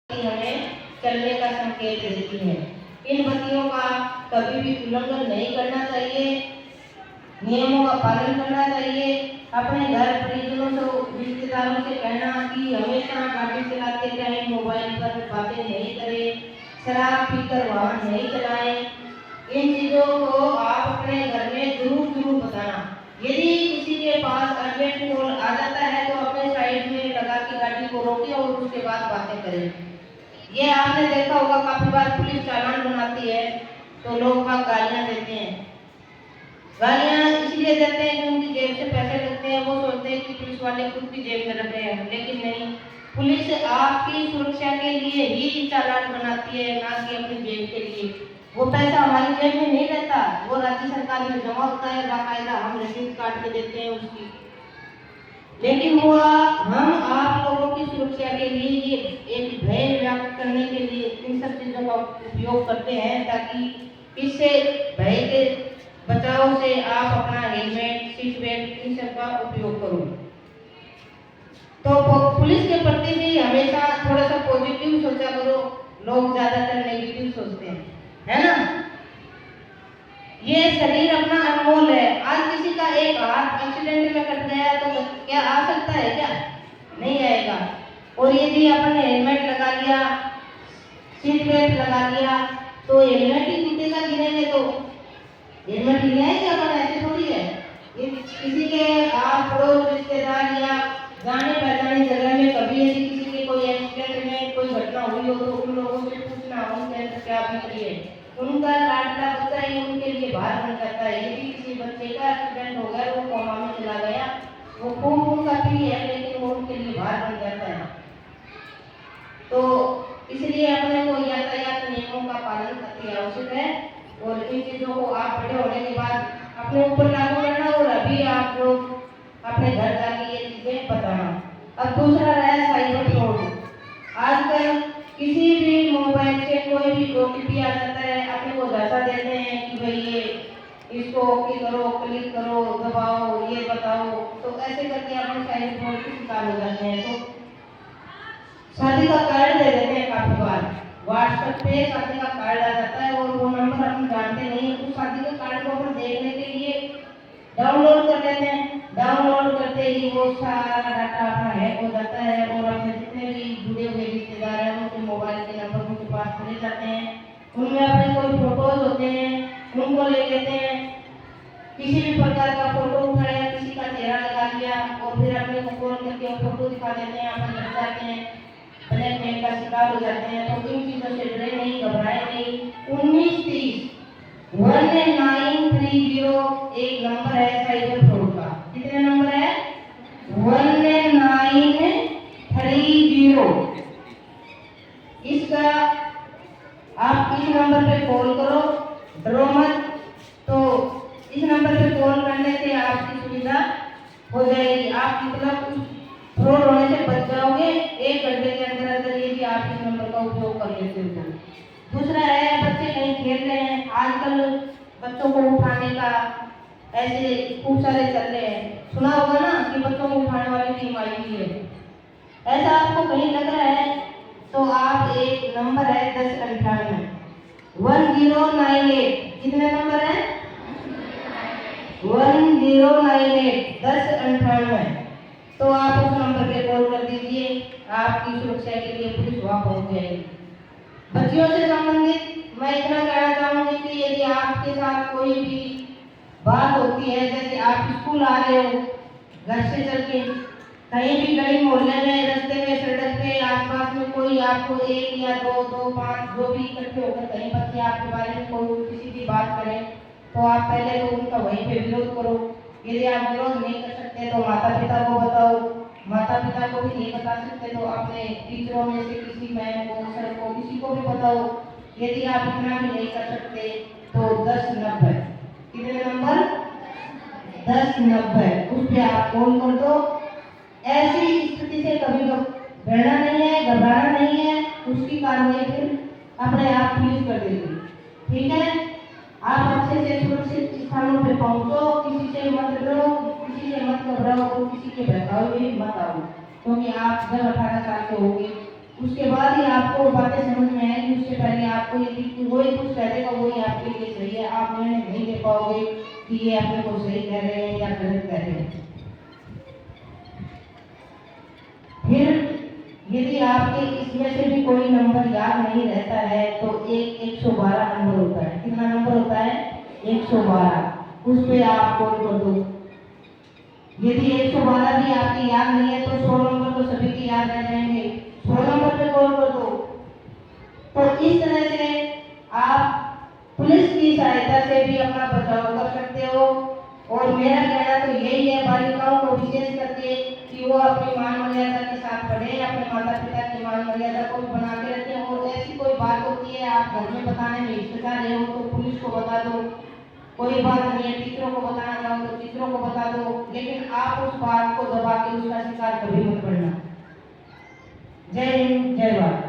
हमें चलने का संकेत देती है। इन बत्तियों का कभी भी उल्लंघन नहीं करना चाहिए, नियमों का पालन करना चाहिए। अपने घर परिजनों से रिश्तेदारों से कहना कि हमेशा गाड़ी चलाते टाइम मोबाइल पर बातें नहीं करें, शराब पीकर वाहन नहीं चलाएं। इन चीजों को आप अपने घर में जरूर बताना। यदि किसी के पास अर्जेंट कॉल आ जाता है तो अपने साइड में लगा के गाड़ी को रोके और उसके बाद बातें करें। ये आपने देखा होगा, काफी बार पुलिस चालान बनाती है तो लोग वहाँ गालियां देते हैं। गालियां इसलिए देते हैं कि उनकी जेब से पैसे लगते हैं, वो सोचते हैं कि पुलिस वाले खुद की जेब में रख रहे हैं, लेकिन नहीं, पुलिस आपकी सुरक्षा के लिए ही चालान बनाती है, ना कि अपनी जेब के लिए। वो पैसा हमारी जेब में नहीं रहता, वो राज्य सरकार में जमा होता है, बाकायदा हम रसीद काट के देते हैं उसकी। लेकिन वो हम आप लोगों की सुरक्षा के लिए ये एक भय व्याप्त करने के लिए इन सब चीजों का उपयोग करते हैं, ताकि इससे भय के बचाव से आप अपना हेलमेट, सीट बेल्ट इन सब का उपयोग करो। तो पुलिस के प्रति भी हमेशा थोड़ा सा पॉजिटिव सोचा करो, लोग ज्यादातर नेगेटिव सोचते हैं, है ना। ये शरीर अपना अनमोल है। आज किसी का एक हाथ एक्सीडेंट में कट गया तो क्या आ सकता है? क्या नहीं आएगा। और यदि आपने हेलमेट लगा लिया, सीट बेल्ट लगा लिया, तो हेलमेट ही टूटेगा गिरेंगे तो हेलमेट ले आएंगे अपन, ऐसे थोड़ी है। किसी के आप पड़ोस, रिश्तेदार या जाने पहचाने जगह में कभी यदि किसी के कोई एक्सीडेंट में कोई घटना हुई हो तो उन लोगों से पूछना उनके अंदर क्या बीत रही है। उनका लाडला बच्चा ही उनके लिए भार बन जाता है। यदि किसी बच्चे का एक्सीडेंट हो गया, वो कोमा में चला गया, वो खूब उनका पी है, लेकिन वो उनके लिए भार बन जाता है। तो इसलिए अपने को यातायात नियमों का पालन करना आवश्यक है, और इन चीजों को आप बड़े होने के बाद अपने ऊपर लागू करना, और अभी आप लोग अपने घर जाके ये चीजें बताना। अब दूसरा रहा साइबर फ्रॉड। आजकल किसी भी मोबाइल से कोई भी ओटीपी आ जाता है, अपने को दर्शा देते हैं कि भाई ये इसको ओके करो, क्लिक करो, दबाओ, ये बताओ, तो ऐसे करके अपने साइबर फ्रॉड के शिकार हो जाते हैं। तो शादी का कार्ड दे देते हैं, काफी बार व्हाट्सएप पे शादी का कार्ड आ जाता है और वो नंबर अपन जानते नहीं, उस शादी के कार्ड को अपन देखने के लिए डाउनलोड कर लेते हैं। डाउनलोड करते ही वो सारा डाटा अपना हैक हो जाता है, और अपने जितने भी जुड़े हुए रिश्तेदार हैं उनके मोबाइल के नंबर उनके पास चले जाते हैं। उनमें अपने कोई फोटोज होते हैं, उनको ले लेते हैं। किसी भी प्रकार का फोटो उठाया, किसी का चेहरा लगा लिया, और फिर अपने को कॉल करके फोटो दिखा देते हैं, अपने लग जाते हैं, ब्लैकमेल का शिकार हो जाते हैं। तो इन चीजों से डरे नहीं, घबराए नहीं। 1930 1930 एक नंबर है साइबर फ्रॉड का। कितने नंबर है? 1930। इसका आप इस नंबर पे कॉल करो, डरो मत। तो इस नंबर पे कॉल करने से आपकी सुविधा हो जाएगी, आप मतलब फ्रॉड होने से बच जाओगे 1 घंटे के अंदर अंदर, यदि आप इस नंबर का उपयोग कर लेते हो। दूसरा है, बच्चे कहीं खेल रहे हैं, आजकल बच्चों को उठाने का ऐसे खूब सारे चल रहे हैं, सुना होगा ना कि बच्चों को उठाने वाली टीम आई हुई है। ऐसा आपको कहीं लग रहा है तो आप एक नंबर है 1098 1098। कितने नंबर है? 1098 1098। तो आप उस नंबर पे कॉल कर दीजिए, आपकी सुरक्षा के लिए पुलिस वहां पहुंच जाएगी। बच्चियों से संबंधित मैं इतना कहना चाहूंगी कि यदि आपके साथ कोई भी बात होती है, जैसे आप स्कूल आ रहे हो घर से चल के, कहीं भी गली मोहल्ले में, रास्ते में, सड़क पे, आसपास में कोई आपको 1 या 2 2 5 जो भी इकट्ठे होकर कहीं बच्चे आपके बारे में कोई किसी भी बात करें, तो आप पहले तो उनका वहीं पे विरोध करो। यदि आप विरोध नहीं कर सकते तो माता पिता को बताओ, माता पिता को भी नहीं बता सकते तो अपने टीचरों में से किसी मैम को, सर को, किसी को भी बताओ। यदि आप इतना भी नहीं कर सकते तो 1090। कितने नंबर? 1090, उस पे आप कॉल कर दो। ऐसी स्थिति से कभी डरना नहीं है, घबराना नहीं है, उसकी कार्रवाई फिर अपने आप पुलिस कर देगी। ठीक है, आप अच्छे से सुरक्षित स्थानों पे पहुंचो, किसी से मत डरो, किसी से मत घबराओ, और किसी के बहकावे में मत आओ, क्योंकि आप जब 18 साल के होंगे उसके बाद ही आपको बातें समझ में आएंगी। उससे पहले आपको यदि वही कुछ कह देगा वही आपके लिए सही है, आप निर्णय नहीं ले पाओगे कि ये अपने को सही कह रहे हैं या गलत कह रहे हैं। फिर यदि आपके इसमें से भी कोई नंबर याद नहीं रहता है तो एक 112 नंबर होता है। कितना नंबर होता है? 112। उस पर आप कॉल कर दो। यदि 112 भी आपकी याद नहीं है तो 100 नंबर तो सभी की याद रह जाएंगे, 100 नंबर पे कॉल कर दो। तो इस तरह से आप पुलिस की सहायता से भी अपना बचाव कर सकते हो। और मेरा कहना तो यही है बालिकाओं को विशेष करके कि वो अपनी मान मर्यादा के साथ पढ़े, अपने माता पिता की मान मर्यादा को भी बना के रखें। और ऐसी कोई बात होती है आप घर में बताने में हिचकिचा रहे हो तो पुलिस को बता दो, कोई बात नहीं है, टीचरों को बताना चाहो तो टीचरों को बता दो, लेकिन आप उस बात को दबा के उसका शिकार कभी मत बनना। जय हिंद, जय भारत।